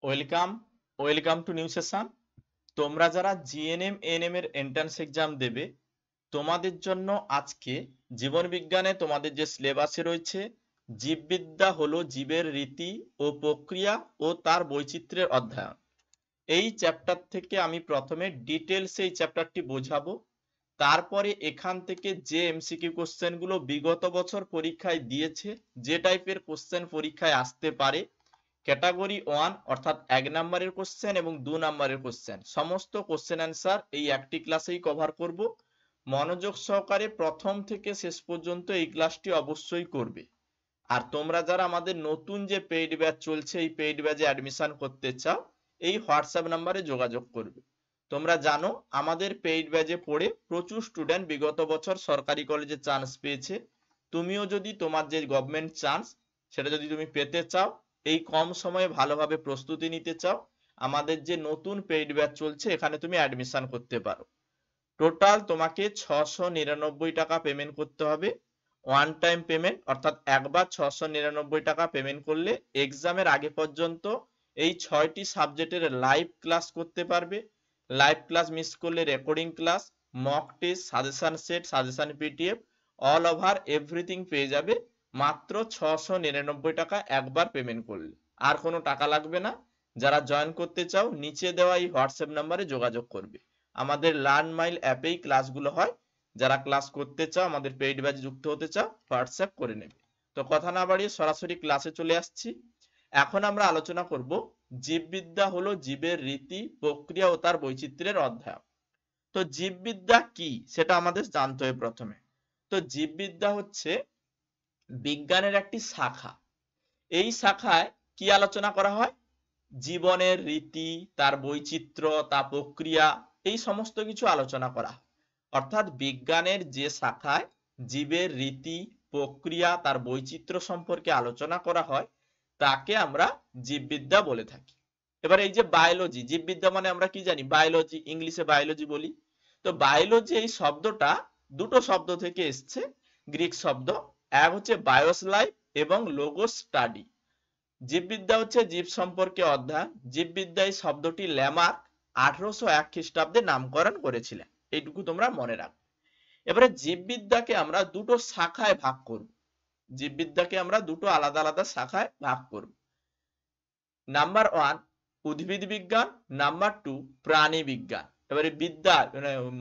Welcome welcome to new session. তোমরা যারা GNM ANM এর এন্ট্রান্স এক্সাম দেবে তোমাদের জন্য আজকে জীবন বিজ্ঞানে তোমাদের যে সিলেবাসে রয়েছে জীববিদ্যা হলো জীবের রীতি ও প্রক্রিয়া ও তার বৈচিত্র্যের অধ্যয়ন। এই চ্যাপ্টার থেকে আমি প্রথমে ডিটেলস এই চ্যাপ্টারটি বোঝাবো, তারপরে এখান থেকে যে এমসিকিউ কোশ্চেন গুলো বিগত বছর পরীক্ষায় দিয়েছে, যে টাইপের কোশ্চেন পরীক্ষায় আসতে পারে, ক্যাটাগরি 1 অর্থাৎ 1 নম্বরের কোশ্চেন এবং 2 নম্বরের কোশ্চেন, সমস্ত কোশ্চেন অ্যান্সার এই একটি ক্লাসেই কভার করব। মনোযোগ সহকারে প্রথম থেকে শেষ পর্যন্ত এই ক্লাসটি অবশ্যই করবে। আর তোমরা যারা আমাদের নতুন যে পেইড ব্যাচ চলছে এই পেইড ব্যাচে অ্যাডমিশন করতে চাও এই হোয়াটসঅ্যাপ নম্বরে যোগাযোগ করবে। তোমরা জানো আমাদের পেইড ব্যাচে পড়ে প্রচুর স্টুডেন্ট বিগত বছর সরকারি কলেজে চান্স পেয়েছে। তুমিও যদি তোমার যে গভর্নমেন্ট চান্স সেটা যদি তুমি পেতে চাও, এই কম সময়ে ভালোভাবে প্রস্তুতি নিতে চাও, আমাদের যে নতুন পেইড ব্যাচ চলছে এখানে তুমি অ্যাডমিশন করতে পারো। টোটাল তোমাকে 699 টাকা পেমেন্ট করতে হবে। ওয়ান টাইম পেমেন্ট অর্থাৎ একবার 699 টাকা পেমেন্ট করলে এক্সামের আগে পর্যন্ত এই 6টি সাবজেক্টের লাইভ ক্লাস করতে পারবে। লাইভ ক্লাস মিস করলে recording class, mock test, suggestion set, suggestion PDF, all over everything পেয়ে যাবে মাত্র 699 টাকা একবার পেমেন্ট করলে। আর কোনো টাকা লাগবে না। যারা জয়েন করতে চাও নিচে দেওয়া এই হোয়াটসঅ্যাপ নাম্বারে যোগাযোগ করবে। আমাদের লার্ন মাইল অ্যাপেই ক্লাসগুলো হয়। যারা ক্লাস করতে চাও আমাদের পেইড ব্যাচে যুক্ত হতে চাও হোয়াটসঅ্যাপ করে নেবে। তো কথা না বাড়িয়ে সরাসরি ক্লাসে চলে আসছি। এখন আমরা আলোচনা করব জীববিদ্যা হলো জীবের রীতি, প্রক্রিয়া ও তার বৈচিত্র্যের অধ্যয়ন। তো জীববিদ্যা কি সেটা আমাদের জানতে হবে প্রথমে। তো জীববিদ্যা হচ্ছে বিজ্ঞানের একটি শাখা। এই শাখায় কি আলোচনা করা হয়? জীবনের রীতি, তার বৈচিত্র্য, তার প্রক্রিয়া, এই সমস্ত কিছু আলোচনা করা হয়। অর্থাৎ বিজ্ঞানের যে শাখায় জীবের রীতি, প্রক্রিয়া, তার বৈচিত্র্য সম্পর্কে আলোচনা করা হয় তাকে আমরা জীববিদ্যা বলে থাকি। এবার এই যে বায়োলজি, জীববিদ্যা মানে আমরা কি জানি? বায়োলজি, ইংলিশে বায়োলজি বলি। তো বায়োলজি এই শব্দটা দুটো শব্দ থেকে এসছে, গ্রিক শব্দ। এক হচ্ছে বায়োস লাইফ এবং লোগোস স্টাডি। জীববিদ্যা হচ্ছে জীব সম্পর্কে অধ্যয়ন। জীববিদ্যা এই শব্দটি ল্যামার্ক 1801 খ্রিস্টাব্দে নামকরণ করেছিলেন, এইটুকু তোমরা মনে রাখবে। এবারে জীববিদ্যাকে আমরা দুটো শাখায় ভাগ করব। জীববিদ্যাকে আমরা দুটো আলাদা আলাদা শাখায় ভাগ করব। নাম্বার 1 উদ্ভিদ বিজ্ঞান, নাম্বার 2 প্রাণী বিজ্ঞান। এবারে বিদ্যা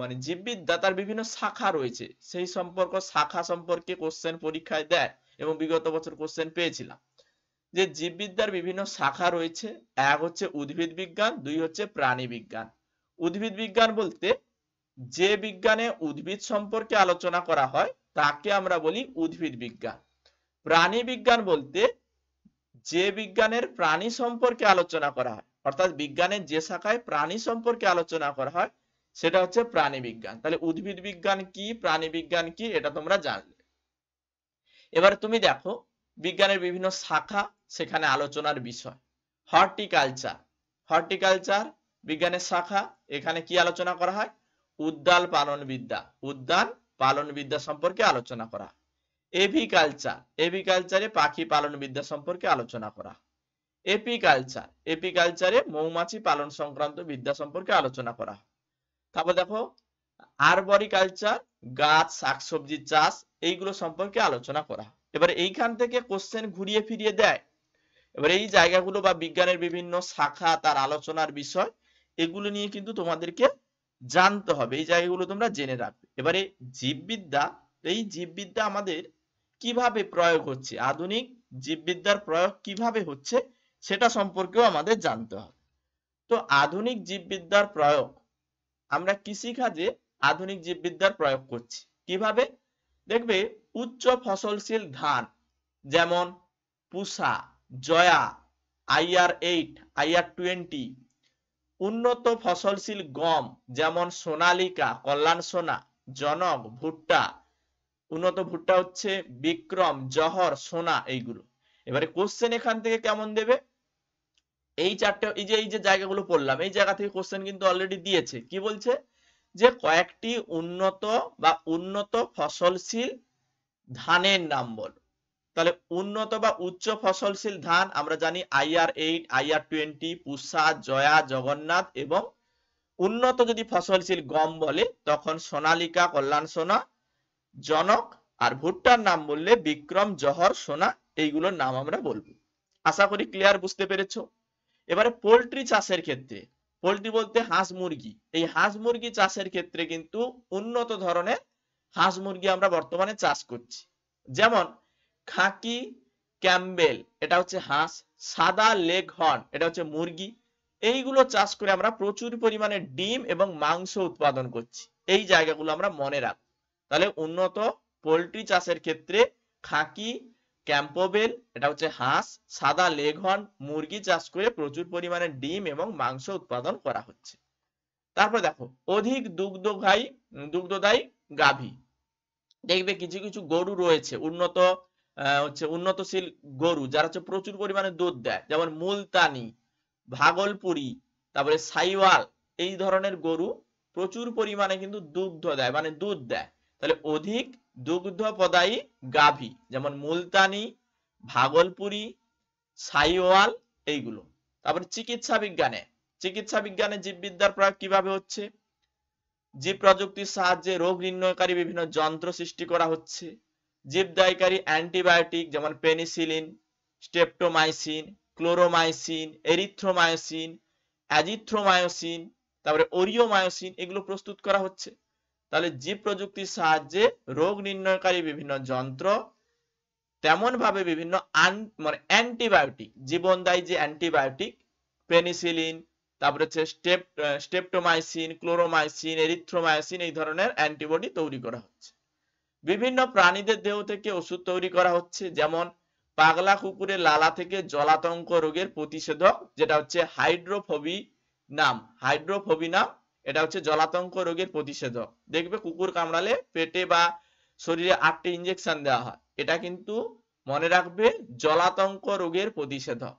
মানে জীববিদ্যা তার বিভিন্ন শাখা রয়েছে, সেই সম্পর্ক শাখা সম্পর্কে কোশ্চেন পরীক্ষায় দেয় এবং বিগত বছর কোশ্চেন পেয়েছিলাম। যে জীববিদ্যার বিভিন্ন শাখা রয়েছে, এক হচ্ছে উদ্ভিদ বিজ্ঞান, দুই হচ্ছে প্রাণী বিজ্ঞান। উদ্ভিদ বিজ্ঞান বলতে যে বিজ্ঞানে উদ্ভিদ সম্পর্কে আলোচনা করা হয় তাকে আমরা বলি উদ্ভিদ বিজ্ঞান। প্রাণী বিজ্ঞান বলতে যে বিজ্ঞানের প্রাণী সম্পর্কে আলোচনা করা হয়, অর্থাৎ বিজ্ঞানের যে শাখায় প্রাণী সম্পর্কে আলোচনা করা হয় সেটা হচ্ছে প্রাণী বিজ্ঞান। তাহলে উদ্ভিদ বিজ্ঞান কি, প্রাণী বিজ্ঞান কি, এটা তোমরা জানলে। এবার তুমি দেখো বিজ্ঞানের বিভিন্ন শাখা, সেখানে আলোচনার বিষয়। হর্টিকালচার, হর্টিকালচার বিজ্ঞানের শাখা, এখানে কি আলোচনা করা হয়? উদ্যান পালন বিদ্যা, উদ্যান পালন বিদ্যা সম্পর্কে আলোচনা করা। এভিকালচার, এভিকালচারে পাখি পালন বিদ্যা সম্পর্কে আলোচনা করা। এপিকালচার, এপিকালচারে মৌমাছি পালন সংক্রান্ত বিদ্যা সম্পর্কে আলোচনা করা। তারপর দেখো আরবরিকালচার, গাছ শাকসবজি চাষ, এইগুলো সম্পর্কে আলোচনা করা। এবার এইখান থেকে কোশ্চেন ঘুরিয়ে ফিরিয়ে দেয়। এবার এই জায়গাগুলো বা বিজ্ঞানের বিভিন্ন শাখা, তার আলোচনার বিষয়, এগুলো নিয়ে কিন্তু তোমাদেরকে জানতে হবে। এই জায়গাগুলো তোমরা জেনে রাখবে। এবারে জীববিদ্যা, এই জীববিদ্যা আমাদের কিভাবে প্রয়োগ হচ্ছে, আধুনিক জীববিদ্যার প্রয়োগ কিভাবে হচ্ছে সেটা সম্পর্কেও আমাদের জানতে হবে। তো আধুনিক জীববিদ্যার প্রয়োগ, আমরা কৃষিকাজে আধুনিক জীববিদ্যার প্রয়োগ করছি কিভাবে? দেখবে উচ্চ ফসলশীল ধান যেমন পুষা, জয়া, IR8, IR20, উন্নত ফসলশীল গম যেমন সোনালিকা, কল্যাণ সোনা, জনক, ভুট্টা, উন্নত ভুট্টা হচ্ছে বিক্রম, জহর, সোনা, এইগুলো। এবারে কোশ্চেন এখান থেকে কেমন দেবে? এই চারটে, এই যে জায়গাগুলো পড়লাম, এই জায়গা থেকে কোশ্চেন কিন্তু অলরেডি দিয়েছে। কি বলছে? যে কয়েকটি উন্নত বা উন্নত ফসলশীল ধানের নাম বলো। তাহলে উন্নত বা উচ্চ ফসলশীল ধান আমরা জানি IR8, IR20, পুষা, জয়া, জগন্নাথ, এবং উন্নত যদি ফসলশীল গম বলে তখন সোনালিকা, কল্যাণ সোনা, জনক, আর ভুট্টার নাম বললে বিক্রম, জহর, সোনা, এইগুলোর নাম আমরা বলবো। আশা করি ক্লিয়ার, বুঝতে পেরেছো। এবারে পোল্ট্রি চাষের ক্ষেত্রে, পোল্ট্রি বলতে হাঁস মুরগি, এই হাঁস মুরগি চাষের ক্ষেত্রে কিন্তু উন্নত ধরনের হাঁস মুরগি আমরা বর্তমানে চাষ করছি। যেমন খাকি ক্যাম্বেল, এটা হচ্ছে হাঁস, সাদা লেগ হর্ন, এটা হচ্ছে মুরগি। এইগুলো চাষ করে আমরা প্রচুর পরিমাণে ডিম এবং মাংস উৎপাদন করছি। এই জায়গাগুলো আমরা মনে রাখবো। তাহলে উন্নত পোল্ট্রি চাষের ক্ষেত্রে খাকি ক্যাম্পবেল, এটা হচ্ছে হাঁস, সাদা লেঘর্ন মুরগি চাষ করে প্রচুর পরিমাণে ডিম এবং মাংস উৎপাদন করা হচ্ছে। তারপর দেখো অধিক দুগ্ধদায়ী গাভী, দেখবে কিছু কিছু গরু রয়েছে উন্নত উন্নতশীল গরু যারা হচ্ছে প্রচুর পরিমাণে দুধ দেয়, যেমন মুলতানি, ভাগলপুরি, তারপরে সাইওয়াল, এই ধরনের গরু প্রচুর পরিমাণে কিন্তু দুগ্ধ দেয়, মানে দুধ দেয়। তাহলে অধিক দুগ্ধ প্রদায়ী গাভী যেমন মুলতানি, ভাগলপুরি, সাইওয়াল, এইগুলো। তারপরে চিকিৎসা বিজ্ঞানে জীববিদ্যার প্রয়োগ কিভাবে হচ্ছে? জীব প্রযুক্তির সাহায্যে রোগ নির্ণয়কারী বিভিন্ন যন্ত্র সৃষ্টি করা হচ্ছে। জীবদায়ীকারী অ্যান্টিবায়োটিক যেমন পেনিসিলিন, স্ট্রেপ্টোমাইসিন, ক্লোরোমাইসিন, এরিথ্রোমায়োসিন, অ্যাজিথ্রোমায়োসিন, তারপরে ওরিওমায়োসিন, এগুলো প্রস্তুত করা হচ্ছে। তাহলে জীব প্রযুক্তির সাহায্যে রোগ নির্ণয়কারী বিভিন্ন যন্ত্র, তেমন ভাবে বিভিন্ন মানে অ্যান্টিবায়োটিক, জীবনদায়ী যে অ্যান্টিবায়োটিক পেনিসিলিন, তারপরে হচ্ছে স্ট্রেপ্টোমাইসিন, ক্লোরোমাইসিন, এরিথ্রোমায়োসিন, এই ধরনের অ্যান্টিবডি তৈরি করা হচ্ছে। বিভিন্ন প্রাণীদের দেহ থেকে ওষুধ তৈরি করা হচ্ছে, যেমন পাগলা কুকুরের লালা থেকে জলাতঙ্ক রোগের প্রতিষেধক, যেটা হচ্ছে হাইড্রোফোবিনাম, এটা হচ্ছে জলাতঙ্ক রোগের প্রতিষেধক। দেখবে কুকুর কামড়ালে পেটে বা শরীরে 8টি ইঞ্জেকশন দেওয়া হয়, এটা কিন্তু মনে রাখবে জলাতঙ্ক রোগের প্রতিষেধক।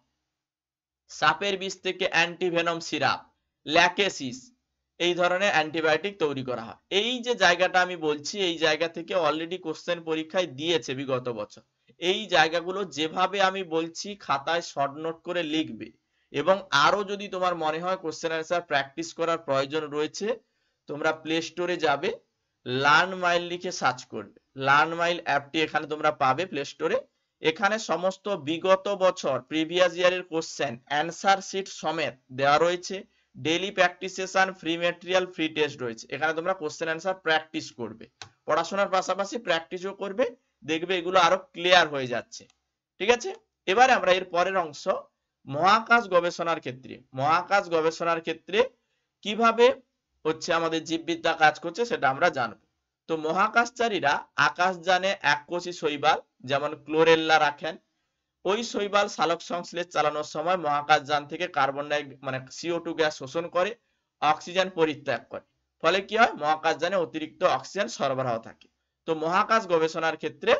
সাপের বিষ থেকে অ্যান্টিভেনম সিরাপ, ল্যাকেসিস, এই ধরনের অ্যান্টিবায়োটিক তৈরি করা হয়। এই যে জায়গাটা আমি বলছি, এই জায়গা থেকে অলরেডি কোশ্চেন পরীক্ষায় দিয়েছে বিগত বছর। এই জায়গাগুলো যেভাবে আমি বলছি খাতায় শর্ট নোট করে লিখবে, এবং আরো যদি তোমার মনে হয় কোশ্চেন অ্যান্সার প্র্যাকটিস করার প্রয়োজন রয়েছে, তোমরা প্লে স্টোরে যাবে, লার্ন মাইল লিখে সার্চ করবে। লার্ন মাইল অ্যাপটি এখানে তোমরা পাবে প্লে স্টোরে। এখানে সমস্ত বিগত বছর প্রিভিয়াস ইয়ারের কোশ্চেন অ্যান্সার শিট সমেত দেওয়া রয়েছে। Daily practice session, free material, free test রয়েছে। এখানে তোমরা কোশ্চেন অ্যান্সার প্র্যাকটিস করবে, পড়াশোনার পাশাপাশি প্র্যাকটিসও করবে, দেখবে এগুলো আরো ক্লিয়ার হয়ে যাচ্ছে। ঠিক আছে, এবারে আমরা এর পরের অংশ মহাকাশ গবেষণার ক্ষেত্রে কিভাবে হচ্ছে আমাদের জীববিদ্যা কাজ করছে সেটা আমরা জানবো। তো মহাকাশচারীরা আকাশযানে এককোষী শৈবাল যেমন ক্লোরেল্লা রাখেন। ওই শৈবাল সালোক সংশ্লেষ চালানোর সময় মহাকাশযান থেকে মানে CO2 গ্যাস শোষণ করে অক্সিজেন পরিত্যাগ করে। ফলে কি হয়? মহাকাশযানে অতিরিক্ত অক্সিজেন সরবরাহ থাকে। তো মহাকাশ গবেষণার ক্ষেত্রে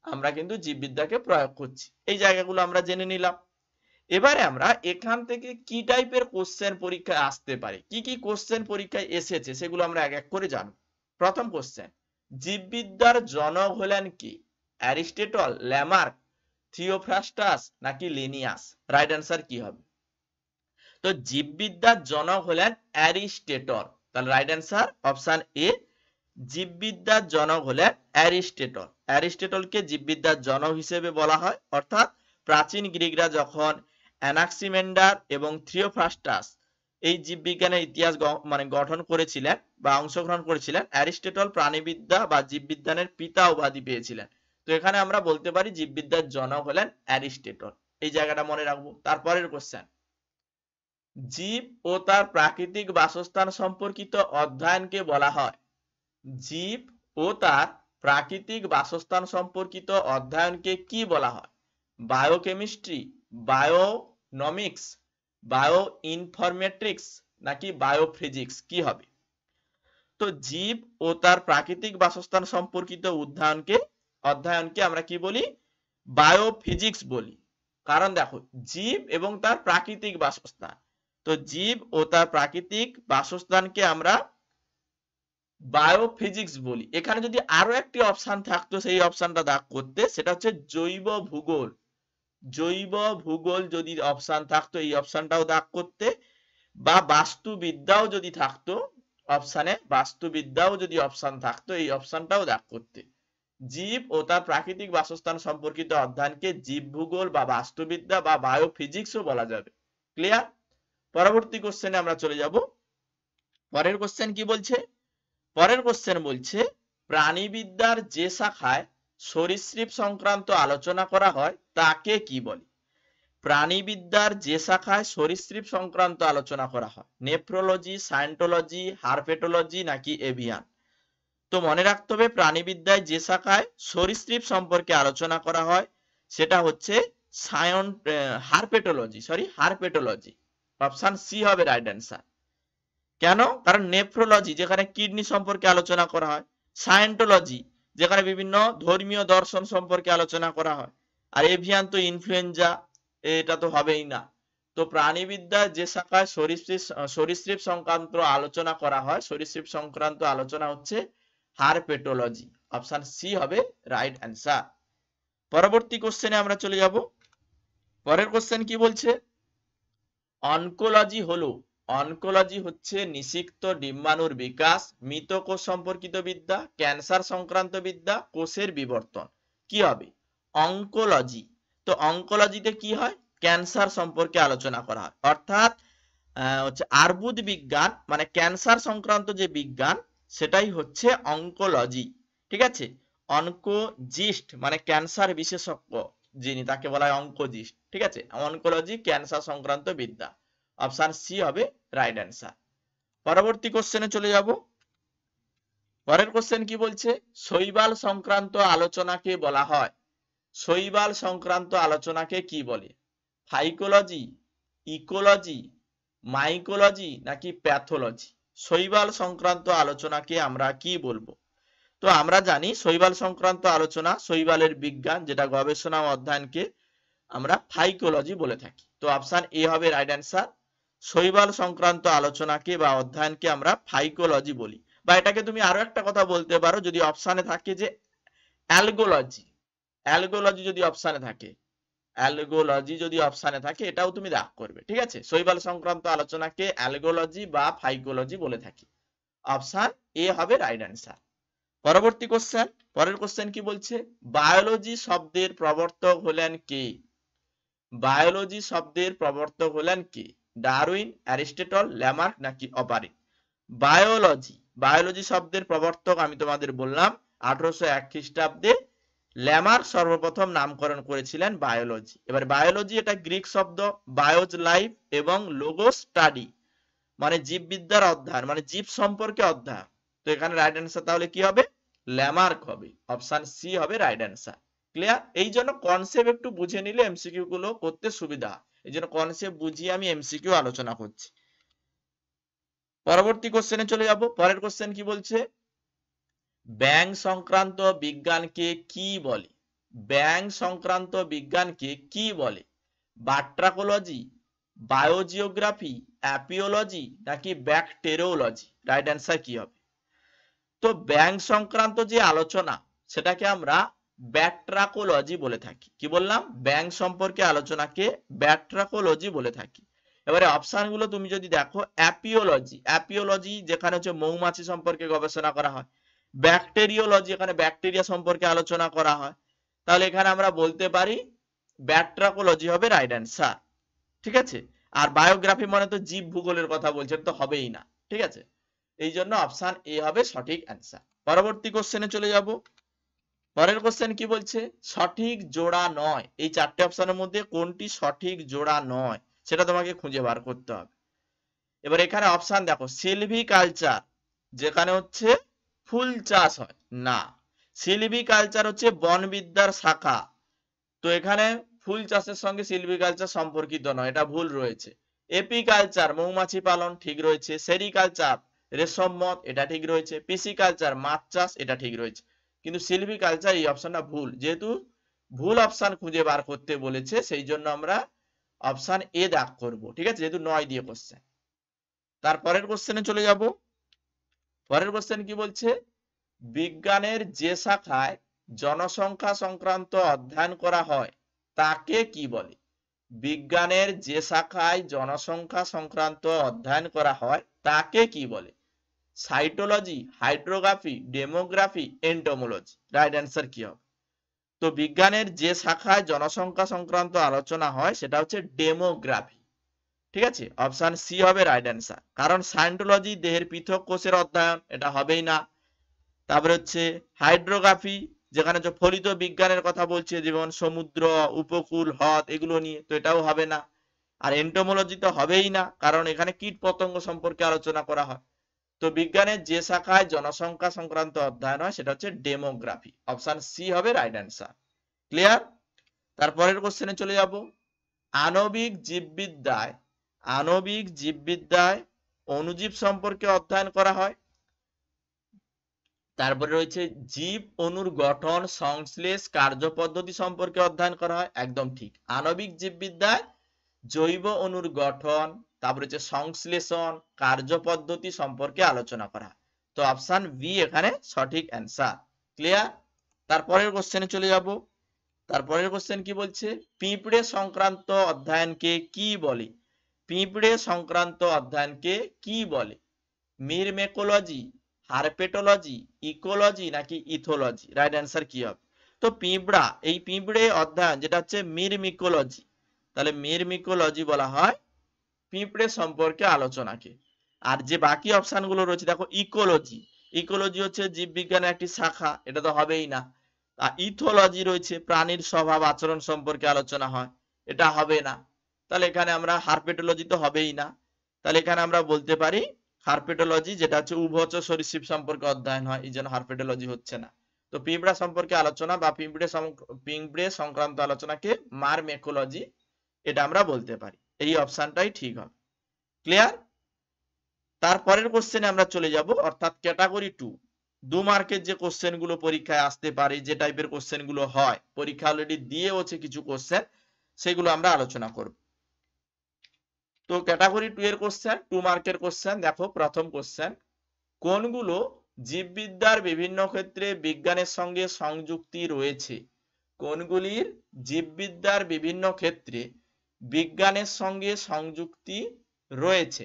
আমরা কিন্তু জীববিদ্যাকে প্রয়োগ করছি। এই জায়গাগুলো আমরা জেনে নিলাম। এবারে আমরা এখান থেকে কি টাইপের কোশ্চেন পরীক্ষায় আসতে পারে, কি কি কোশ্চেন পরীক্ষায় এসেছে সেগুলো আমরা এক এক করে জানব। প্রথম কোশ্চেন, জীববিদ্যার জনক হলেন কি? অ্যারিস্টটল, ল্যামার্ক, থিওফ্রাস্টাস নাকি লিনিয়াস? রাইট অ্যান্সার কি হবে? তো জীববিদ্যার জনক হলেন অ্যারিস্টটল। তাহলে রাইট অ্যান্সার অপশন এ, জীববিদ্যার জনক হলেন অ্যারিস্টটল। অ্যারিস্টটলকে জীববিদ্যার জনক হিসেবে বলা হয়, অর্থাৎ প্রাচীন গ্রিকরা যখন অ্যানাক্সিমেন্ডার এবং থিওফ্রাস্টাস এই জীববিজ্ঞানের ইতিহাস মানে গঠন করেছিলেন বা অংশগ্রহণ করেছিলেন, অ্যারিস্টটল প্রাণীবিদ্যা বা জীববিজ্ঞানের পিতা উপাধি পেয়েছিলেন। তো এখানে আমরা বলতে পারি জীববিদ্যার জনক হলেন অ্যারিস্টটল। এই জায়গাটা মনে রাখবো। তারপরের কোশ্চেন, জীব ও তার প্রাকৃতিক বাসস্থান সম্পর্কিত অধ্যয়নকে বলা হয়? জীব ও তার প্রাকৃতিক বাসস্থান সম্পর্কিত অধ্যয়নকে কি বলা হয়? বায়োকেমিস্ট্রি, বায়োনমিক্স, বায়ো ইনফরমেট্রিক্স নাকি বায়োফিজিক্স? কি হবে? তো জীব ও তার প্রাকৃতিক বাসস্থান সম্পর্কিত অধ্যয়নকে আমরা কি বলি? বায়োফিজিক্স বলি। কারণ দেখো, জীব এবং তার প্রাকৃতিক বাসস্থান, তো জীব ও তার প্রাকৃতিক বাসস্থানকে আমরা বায়োফিজিক্স বলি। এখানে যদি আরো একটি অপশন থাকতো সেই অপশনটা দাগ করতে, সেটা হচ্ছে জৈব ভূগোল। জৈব ভূগোল যদি অপশন থাকতো এই অপশনটাও দাগ করতে, বা বাস্তুবিদ্যাও যদি থাকতো অপশানে, বাস্তুবিদ্যাও যদি অপশন থাকতো এই অপশনটাও দাগ করতে। জীব ও তার প্রাকৃতিক বাসস্থান সম্পর্কিত অধ্যয়নকে জীব ভূগোল বা বাস্তুবিদ্যা বা বায়োফিজিক্সও বলা যাবে। ক্লিয়ার? পরবর্তী কোশ্চেনে আমরা চলে যাব। পরের কোশ্চেন কি বলছে? পরের কোশ্চেন বলছে প্রাণীবিদ্যার যে শাখায় সরীসৃপ সংক্রান্ত আলোচনা করা হয় তাকে কি বলে? প্রাণীবিদ্যার যে শাখায় সরীসৃপ সংক্রান্ত আলোচনা করা হয়, নেফ্রোলজি, সায়েন্টোলজি, হারপেটোলজি নাকি এভিয়ান? তো মনে রাখতে হবে প্রাণীবিদ্যায় যে শাখায় সরীসৃপ সম্পর্কে আলোচনা করা হয় সেটা হচ্ছে হারপেটোলজি। অপশন সি হবে রাইট অ্যান্সার। কেন? কারণ নেফ্রোলজি যেখানে কিডনি সম্পর্কে আলোচনা করা হয়, সায়েন্টোলজি যেখানে বিভিন্ন ধর্মীয় দর্শন সম্পর্কে আলোচনা করা হয়, আর এভিয়ান তো ইনফ্লুয়েঞ্জা, এটা তো হবেই না। তো প্রাণীবিদ্যার যে শাখায় সরীসৃপ সংক্রান্ত আলোচনা করা হয়, সরীসৃপ সংক্রান্ত আলোচনা হচ্ছে হারপেটোলজি। অপশন সি হবে রাইট অ্যান্সার। পরবর্তী কোশ্চেনে আমরা চলে যাব। পরের কোশ্চেন কি বলছে? অনকোলজি হচ্ছে নিষিক্ত ডিম্বাণুর বিকাশ, মৃত কোষ সম্পর্কিত বিদ্যা, ক্যান্সার সংক্রান্ত বিদ্যা, কোষের বিবর্তন। কি হবে? অঙ্কোলজি। তো অঙ্কোলজিতে কি হয়? ক্যান্সার সম্পর্কে আলোচনা করা হয়, অর্থাৎ হচ্ছে আর্বুদ বিজ্ঞান, মানে ক্যান্সার সংক্রান্ত যে বিজ্ঞান সেটাই হচ্ছে অঙ্কোলজি। ঠিক আছে? অনকোজিস্ট মানে ক্যান্সার বিশেষজ্ঞ যিনি, তাকে বলা হয় অঙ্কোজিস্ট। ঠিক আছে? অনকোলজি ক্যান্সার সংক্রান্ত বিদ্যা। অপশন সি হবে রাইট অ্যান্সার। পরবর্তী কোশ্চেনে চলে যাব। পরের কোশ্চেন কি বলছে? শৈবাল সংক্রান্ত আলোচনাকে বলা হয়, শৈবাল সংক্রান্ত আলোচনাকে কি বলে? ফাইকোলজি, ইকোলজি, মাইকোলজি নাকি প্যাথোলজি? শৈবাল সংক্রান্ত আলোচনাকে আমরা কি বলবো? তো আমরা জানি শৈবাল সংক্রান্ত আলোচনা, শৈবালের বিজ্ঞান যেটা গবেষণা ও অধ্যয়নকে আমরা ফাইকোলজি বলে থাকি। তো অপশন এ হবে রাইট অ্যান্সার। শৈবাল সংক্রান্ত আলোচনাকে বা অধ্যয়নকে আমরা ফাইকোলজি বলি। বা এটাকে তুমি আরো একটা কথা বলতে পারো, যদি অপশনে থাকে যে অ্যালগোলজি, অ্যালগোলজি যদি অপশনে থাকে, অ্যালগোলজি যদি অপশনে থাকে এটাও তুমি দাগ করবে। ঠিক আছে? শৈবাল সংক্রান্ত আলোচনাকে অ্যালগোলজি বা ফাইকোলজি বলে থাকি। অপশন এ হবে রাইট অ্যান্সার। পরবর্তী কোশ্চেন, পরের কোশ্চেন কি বলছে? বায়োলজি শব্দের প্রবর্তক হলেন কে? বায়োলজি শব্দের প্রবর্তক হলেন কে? ডারউইন, অ্যারিস্টটল, ল্যামার্ক নাকি অপারিন? বায়োলজি, বায়োলজি শব্দের প্রবর্তক আমি তোমাদের বললাম 1801 খ্রিস্টাব্দে ল্যামার্ক সর্বপ্রথম নামকরণ করেছিলেন বায়োলজি। এবার বায়োলজি এটা গ্রিক শব্দ, বায়োজ লাইফ এবং লোগোস স্টাডি মানে জীববিদ্যার অধ্যয়ন, মানে জীব সম্পর্কে অধ্যয়ন। তো এখানে রাইট অ্যান্সার তাহলে কি হবে? ল্যামার্ক হবে। অপশন সি হবে রাইট অ্যান্সার। ক্লিয়ার? এই জন্য কনসেপ্ট একটু বুঝে নিলে এমসিকিউ গুলো করতে সুবিধা। এই জন্য কনসেপ্ট বুঝিয়ে আমি এমসিকিউ আলোচনা করছি। পরবর্তী কোশ্চেনে চলে যাব। পরের কোশ্চেন কি বলছে? ব্যাং সংক্রান্ত বিজ্ঞানকে কি বলে? ব্যাং সংক্রান্ত বিজ্ঞানকে কি বলে? বাট্রাকোলজি, বায়োজিওগ্রাফি, অ্যাপিওলজি নাকি ব্যাকটেরিওলজি? রাইট অ্যান্সার কি হবে? তো ব্যাং সংক্রান্ত যে আলোচনা সেটাকে আমরা ব্যাট্রাকোলজি বলে থাকি। কি বললাম? ব্যাং সম্পর্কে আলোচনাকে ব্যাট্রাকোলজি বলে থাকি। এবারে অপশন গুলো তুমি যদি দেখো, অ্যাপিওলজি, অ্যাপিওলজি যেখানে হচ্ছে মৌমাছি সম্পর্কে গবেষণা করা হয়, ব্যাকটেরিওলজি এখানে ব্যাকটেরিয়া সম্পর্কে আলোচনা করা হয়, তাহলে এখানে আমরা বলতে পারি ব্যাট্রাকোলজি হবে রাইট অ্যান্সার। ঠিক আছে? আর বায়োগ্রাফি মানে তো জীব ভূগোলের কথা বলছেন, তো হবেই না। ঠিক আছে? এই জন্য অপশন এ হবে সঠিক অ্যান্সার। পরবর্তী কোশ্চেনে চলে যাব। পরের কোশ্চেন কি বলছে? সঠিক জোড়া নয়, এই চারটে অপশনের মধ্যে কোনটি সঠিক জোড়া নয় সেটা তোমাকে খুঁজে বার করতে হবে। এবার এখানে অপশন দেখো, সিলভিকালচার যেখানে হচ্ছে ফুল চাষ হয় না, সিলভিকালচার হচ্ছে বনবিদ্যার শাখা, তো এখানে ফুল চাষের সঙ্গে সিলভিকালচার সম্পর্কিত নয়, এটা ভুল রয়েছে। এপিকালচার মৌমাছি পালন ঠিক রয়েছে, সেরিকালচার রেশম মত এটা ঠিক রয়েছে, পিসিকালচার মাছ চাষ এটা ঠিক রয়েছে, কিন্তু সিলভিকালচার এই অপশনটা ভুল। যেহেতু ভুল অপশন খুঁজে বার করতে বলেছে সেই জন্য আমরা অপশন এ দাগ করব। ঠিক আছে? যেহেতু 9 দিয়ে কোশ্চেন। তারপরের কোশ্চেনে চলে যাব। পরের কোশ্চেন কি বলছে, বিজ্ঞানের যে শাখায় জনসংখ্যা সংক্রান্ত অধ্যয়ন করা হয় তাকে কি বলে? বিজ্ঞানের যে শাখায় জনসংখ্যা সংক্রান্ত অধ্যয়ন করা হয় তাকে কি বলে? Cytology, hydrography, demography, entomology. Right answer কি হবে? তো বিজ্ঞানের যে শাখায় জনসংখ্যা সংক্রান্ত আলোচনা হয় সেটা হচ্ছে ডেমোগ্রাফি। ঠিক আছে, অপশন সি হবে রাইট অ্যান্সার। কারণ সাইন্টোলজি দেহের পৃথক কোষের অধ্যয়ন, এটা হবেই না। তারপরে হচ্ছে হাইড্রোগ্রাফি, যেখানে যে ফলিত বিজ্ঞানের কথা বলছে, যেমন সমুদ্র, উপকূল, হ্রদ, এগুলো নিয়ে, তো এটাও হবে না। আর এন্টোমোলজি তো হবেই না, কারণ এখানে কীট পতঙ্গ সম্পর্কে আলোচনা করা হয়। তো বিজ্ঞানের যে শাখায় জনসংখ্যা সংক্রান্ত অধ্যয়ন হয় সেটা হচ্ছে ডেমোগ্রাফি। অপশন সি হবে রাইট অ্যান্সার। ক্লিয়ার? তারপরের কোশ্চেনে চলে যাব। আণবিক জীববিদ্যায় অণুজীব সম্পর্কে অধ্যয়ন করা হয়। তারপরে রয়েছে জীব অণুর গঠন, সংশ্লেষ, কার্যপদ্ধতি সম্পর্কে অধ্যয়ন করা হয়। একদম ঠিক। আণবিক জীববিদ্যায় জৈব অণুর গঠন, তারপরে হচ্ছে সংশ্লেষণ, কার্যপদ্ধতি সম্পর্কে আলোচনা করা হয়। তো অপশন বি এখানে সঠিক অ্যান্সার। ক্লিয়ার? তারপরের কোশ্চেনে চলে যাব। তারপরের কোশ্চেন কি বলছে, পিঁপড়ে সংক্রান্ত অধ্যয়নকে কি বলে? পিঁপড়ে সংক্রান্ত অধ্যয়নকে কি বলে? মিরমেকোলজি, হারপেটোলজি, ইকোলজি নাকি ইথোলজি? রাইট অ্যান্সার কি হবে? তো এই পিঁপড়ে অধ্যয়ন যেটা হচ্ছে মিরমিকোলজি, তাহলে মিরমিকোলজি বলা হয় পিঁপড়ে সম্পর্কে আলোচনাকে। আর যে বাকি অপশন গুলো রয়েছে দেখো, ইকোলজি হচ্ছে জীববিজ্ঞানের একটি শাখা, এটা তো হবেই না। আর ইথোলজি রয়েছে প্রাণীর স্বভাব আচরণ সম্পর্কে আলোচনা হয়, এটা হবে না। তাহলে এখানে আমরা হারপেটোলজি তো হবেই না, তাহলে এখানে আমরা বলতে পারি হারপেটোলজি, যেটা হচ্ছে উভচর সরীসৃপ সম্পর্কে অধ্যয়ন হয়, এই জন্য হারপেটোলজি হচ্ছে না। তো পিঁপড়া সম্পর্কে আলোচনা বা পিঁপড়ে সংক্রান্ত আলোচনাকে মারমেকোলজি, এটা আমরা বলতে পারি। এই অপশনটাই ঠিক হবে। ক্লিয়ার? তারপরের কোশ্চেনে আমরা চলে যাব, অর্থাৎ ক্যাটাগরি 2, 2 মার্কের যে কোশ্চেন গুলো পরীক্ষায় আসতে পারে, যে টাইপের কোশ্চেন গুলো হয়, পরীক্ষা অলরেডি দিয়েওছে কিছু কোশ্চেন, সেগুলো আমরা আলোচনা করব। তো ক্যাটাগরি 2 এর কোশ্চেন, 2 মার্কের কোশ্চেন। দেখো প্রথম কোশ্চেন, কোনগুলো জীববিদ্যার বিভিন্ন ক্ষেত্রে বিজ্ঞানের সঙ্গে সংযুক্তি রয়েছে? কোনগুলির জীববিদ্যার বিভিন্ন ক্ষেত্রে বিজ্ঞানের সঙ্গে সংযুক্তি রয়েছে?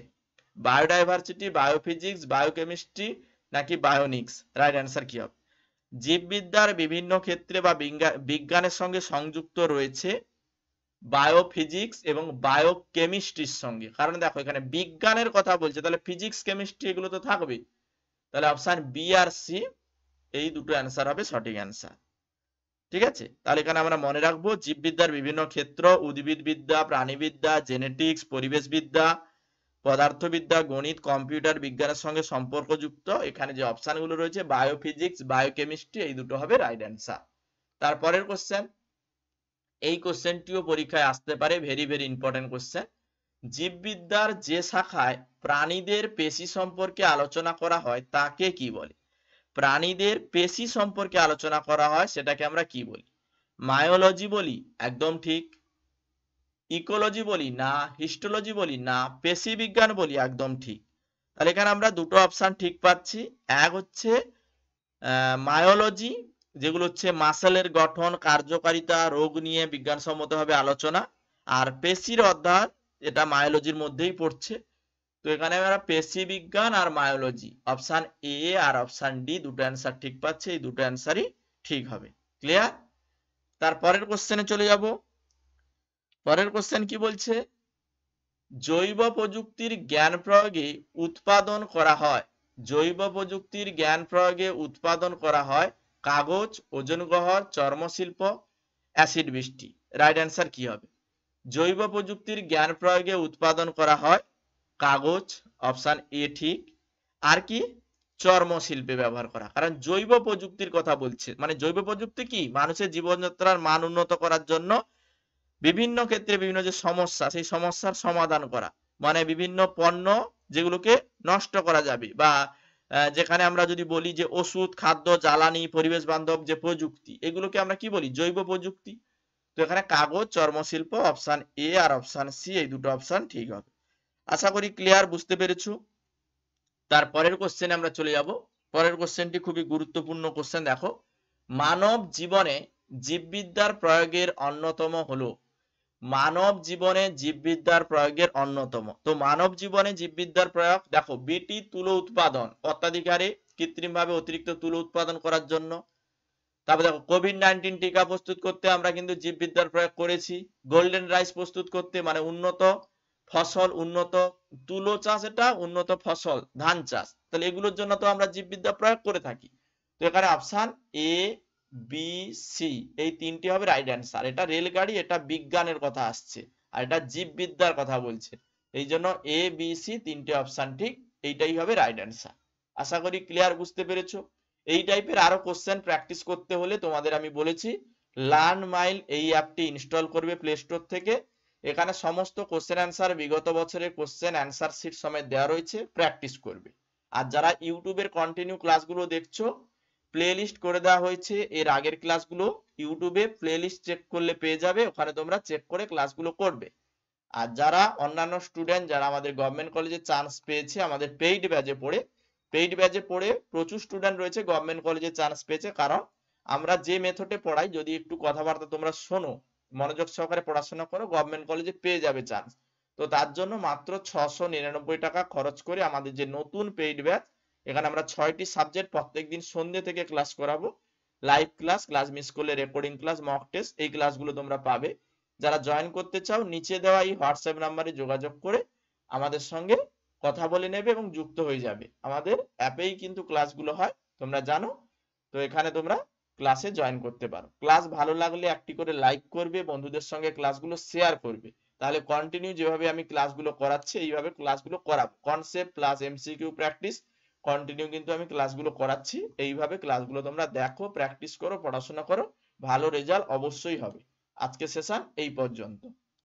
বায়োডাইভার্সিটি, বায়োফিজিক্স, বায়োকেমিস্ট্রি নাকি বায়োনিক্স? রাইট অ্যান্সার কি হবে? জীববিদ্যার বিভিন্ন ক্ষেত্রে বা বিজ্ঞানের সঙ্গে সংযুক্ত রয়েছে বায়োফিজিক্স এবং বায়োকেমিস্ট্রির সঙ্গে। কারণ দেখো এখানে বিজ্ঞানের কথা বলছে, তাহলে ফিজিক্স, কেমিস্ট্রি এগুলো তো থাকবেই। তাহলে অপশন বি আর সি, এই দুটো অ্যান্সার হবে সঠিক অ্যান্সার। ঠিক আছে, তাহলে এখানে আমরা মনে রাখবো জীববিদ্যার বিভিন্ন ক্ষেত্র, উদ্ভিদবিদ্যা, প্রাণীবিদ্যা, জেনেটিক্স, পরিবেশবিদ্যা, পদার্থবিদ্যা, গণিত, কম্পিউটার বিজ্ঞানের সঙ্গে সম্পর্কযুক্ত। এখানে যে অপশনগুলো রয়েছে বায়োফিজিক্স, বায়োকেমিস্ট্রি, এই দুটো হবে রাইট অ্যান্সার। তারপরের কোশ্চেন, এই কোশ্চেনটিও পরীক্ষায় আসতে পারে, ভেরি ভেরি ইম্পর্টেন্ট কোশ্চেন। জীববিদ্যার যে শাখায় প্রাণীদের পেশি সম্পর্কে আলোচনা করা হয় তাকে কি বলে? প্রাণীদের পেশি সম্পর্কে আলোচনা করা হয় সেটাকে আমরা কি বলি? মায়োলজি বলি? একদম ঠিক। ইকোলজি বলি? না। হিস্টোলজি বলি? না। পেশি বিজ্ঞান বলি? একদম ঠিক। তাহলে এখানে আমরা দুটো অপশন ঠিক পাচ্ছি। এক হচ্ছে মায়োলজি, যেগুলো হচ্ছে মাসেলের গঠন, কার্যকারিতা, রোগ নিয়ে বিজ্ঞানসম্মতভাবে আলোচনা। আর পেশির অধ্যয়ন, এটা মায়োলজির মধ্যেই পড়ছে। তো এখানে আমরা পেশি বিজ্ঞান আর মায়োলজি, অপশন এ আর অপশন ডি, দুটো অ্যান্সার ঠিক পাচ্ছে। এই দুটো অ্যান্সারই ঠিক হবে। ক্লিয়ার? তারপরের কোশ্চেনে চলে যাব। পরের কোশ্চেন কি বলছে, জৈব প্রযুক্তির জ্ঞান প্রয়োগে উৎপাদন করা হয়। জৈব প্রযুক্তির জ্ঞান প্রয়োগে উৎপাদন করা হয় কাগজ, ওজন গহ্বর, চর্মশিল্প, অ্যাসিড বৃষ্টি। রাইট অ্যান্সার কি হবে? জৈব প্রযুক্তির জ্ঞান প্রয়োগে উৎপাদন করা হয় কাগজ, অপশন এ ঠিক। আর কি? চর্মশিল্পে ব্যবহার করা। কারণ জৈব প্রযুক্তির কথা বলছে, মানে জৈব প্রযুক্তি কি, মানুষের জীবনযাত্রার মান উন্নত করার জন্য বিভিন্ন ক্ষেত্রে বিভিন্ন যে সমস্যা, সেই সমস্যার সমাধান করা, মানে বিভিন্ন পণ্য যেগুলোকে নষ্ট করা যাবে, বা যেখানে আমরা যদি বলি যে ওষুধ, খাদ্য, জ্বালানি, পরিবেশ বান্ধব যে প্রযুক্তি, এগুলোকে আমরা কি বলি? জৈব প্রযুক্তি। তো এখানে কাগজ, চর্মশিল্প, অপশন এ আর অপশন সি, এই দুটো অপশন ঠিক হবে। আশা করি ক্লিয়ার, বুঝতে পেরেছো। তারপরের কোশ্চেনে আমরা চলে যাব। পরের কোশ্চেনটি খুবই গুরুত্বপূর্ণ কোশ্চেন। দেখো, মানব জীবনে জীববিদ্যার প্রয়োগের অন্যতম হলো, মানব জীবনে জীববিদ্যার প্রয়োগের অন্যতম, তো মানব জীবনে জীববিদ্যার প্রয়োগ দেখো, বিটি তুলো উৎপাদন অত্যাধিকারে কৃত্রিমভাবে অতিরিক্ত তুলো উৎপাদন করার জন্য। তারপর দেখো, কোভিড-19 টিকা প্রস্তুত করতে আমরা কিন্তু জীববিদ্যার প্রয়োগ করেছি। গোল্ডেন রাইস প্রস্তুত করতে মানে উন্নত ফসল, উন্নত তুলো চাষ, এটা উন্নত ফসল ধান চাষ, তাহলে এগুলোর জন্য তো আমরা জীববিদ্যা প্রয়োগ করে থাকি। তো এখানে অপশন এ বি সি এই তিনটি হবে রাইট অ্যান্সার। এটা রেলগাড়ি, এটা বিজ্ঞানের কথা আসছে, আর এটা জীববিদ্যার কথা বলছে, এই জন্য এ বি সি তিনটে অপশন ঠিক, এইটাই হবে রাইট অ্যান্সার। আশা করি ক্লিয়ার, বুঝতে পেরেছো। এই টাইপের আরো কোশ্চেন প্র্যাকটিস করতে হলে তোমাদের আমি বলেছি লার্ন মাইল এই অ্যাপটি ইনস্টল করবে প্লে স্টোর থেকে। এখানে সমস্ত কোশ্চেন অ্যান্সার, বিগত বছরের কোশ্চেন অ্যান্সার শিট সমেত দেওয়া রয়েছে, প্র্যাকটিস করবে। আর যারা ইউটিউবের কন্টিনিউ ক্লাসগুলো দেখছো, প্লে লিস্ট করে দেওয়া হয়েছে এর আগের ক্লাসগুলো, ইউটিউবে প্লে লিস্ট চেক করলে পেয়ে যাবে, ওখানে তোমরা চেক করে ক্লাসগুলো করবে। আর যারা অন্যান্য স্টুডেন্ট যারা আমাদের গভর্নমেন্ট কলেজে চান্স পেয়েছে আমাদের পেইড ব্যাচে পড়ে, পেইড ব্যাচে পড়ে প্রচুর স্টুডেন্ট রয়েছে গভর্নমেন্ট কলেজে চান্স পেয়েছে, কারণ আমরা যে মেথডে পড়াই, যদি একটু কথাবার্তা তোমরা শোনো, মনোযোগ সহকারে পড়াশোনা করো, গভর্নমেন্ট কলেজে পেয়ে যাবে চান্স। তো তার জন্য মাত্র 699 টাকা খরচ করে আমাদের যে নতুন পেইড ব্যাচ, এখানে আমরা 6টি সাবজেক্ট প্রত্যেকদিন সন্ধ্যে থেকে ক্লাস করাবো, লাইভ ক্লাস, ক্লাস মিস করলে রেকর্ডিং ক্লাস, মক টেস্ট, এই ক্লাসগুলো তোমরা পাবে। যারা জয়েন করতে চাও, নিচে দেওয়া এই হোয়াটসঅ্যাপ নাম্বারে যোগাযোগ করে আমাদের সঙ্গে কথা বলে নেবে এবং যুক্ত হয়ে যাবে। আমাদের অ্যাপেই কিন্তু ক্লাসগুলো হয়, তোমরা জানো। তো এখানে তোমরা ক্লাসে জয়েন করতে পারো। ক্লাস ভালো লাগলে একটি করে লাইক করবে, বন্ধুদের সঙ্গে ক্লাসগুলো শেয়ার করবে, তাহলে কন্টিনিউ যেভাবে আমি ক্লাসগুলো করাচ্ছি এইভাবে ক্লাসগুলো করাবো। Concept plus MCQ practice continue কিন্তু আমি ক্লাসগুলো করাচ্ছি, এইভাবে ক্লাসগুলো তোমরা দেখো, প্র্যাকটিস করো, পড়াশোনা করো, ভালো রেজাল্ট অবশ্যই হবে। আজকে সেশন এই পর্যন্ত।